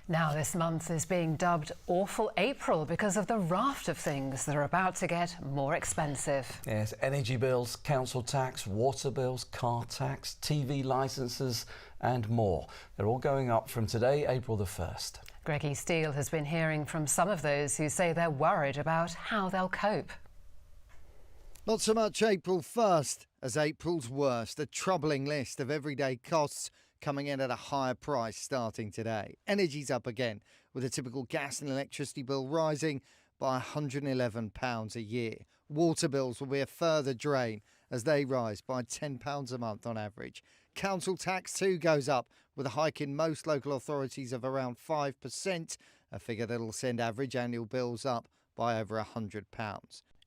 Now this month is being dubbed Awful April because of the raft of things that are about to get more expensive. Yes, energy bills, council tax, water bills, car tax, TV licences and more. They're all going up from today, April the 1st. Greggy Steele has been hearing from some of those who say they're worried about how they'll cope. Not so much April 1st as April's worst, a troubling list of everyday costs coming in at a higher price starting today. Energy's up again, with a typical gas and electricity bill rising by £111 a year. Water bills will be a further drain as they rise by £10 a month on average. Council tax too goes up, with a hike in most local authorities of around 5%, a figure that'll send average annual bills up by over £100.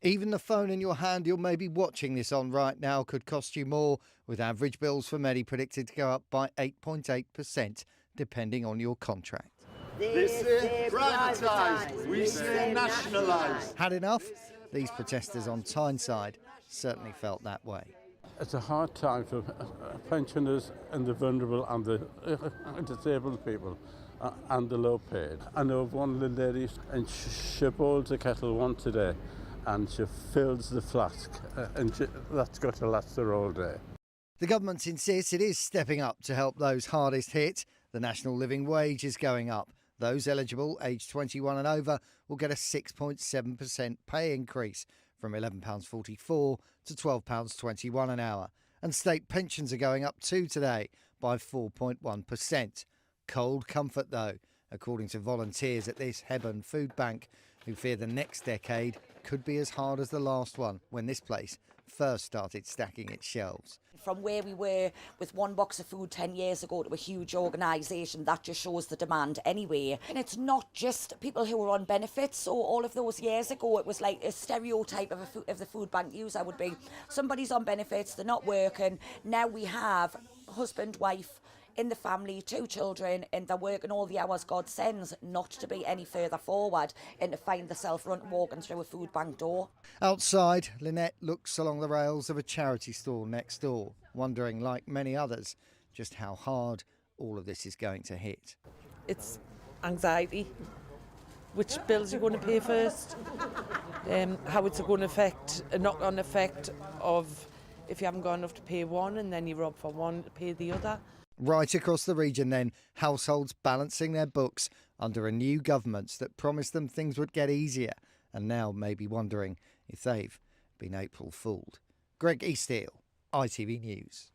Even the phone in your hand you're maybe watching this on right now could cost you more, with average bills for many predicted to go up by 8.8%, depending on your contract. They say privatise, we say nationalise. Had enough? These protesters on Tyneside certainly felt that way. It's a hard time for pensioners and the vulnerable and the disabled people and the low paid. I know of one of the ladies, and she boils a kettle once a day and she fills the flask, and that's got to last her all day. The government insists it is stepping up to help those hardest hit. The national living wage is going up. Those eligible, aged 21 and over, will get a 6.7% pay increase from £11.44 to £12.21 an hour. And state pensions are going up too today by 4.1%. Cold comfort though, according to volunteers at this Hebburn food bank, who fear the next decade could be as hard as the last one when this place first started stacking its shelves. From where we were with one box of food 10 years ago to a huge organisation, that just shows the demand anyway. And it's not just people who are on benefits. So all of those years ago, it was like a stereotype of the food bank user would be somebody's on benefits, they're not working. Now we have husband, wife, in the family, 2 children, and they're working all the hours God sends, not to be any further forward and to find themselves walking through a food bank door. Outside, Lynette looks along the rails of a charity stall next door, wondering, like many others, just how hard all of this is going to hit. It's anxiety. Which bills you're going to pay first, how it's going to affect, a knock-on effect of if you haven't got enough to pay one and then you rob for one to pay the other. Right across the region then, households balancing their books under a new government that promised them things would get easier, and now may be wondering if they've been April fooled. Greg Steele, ITV News.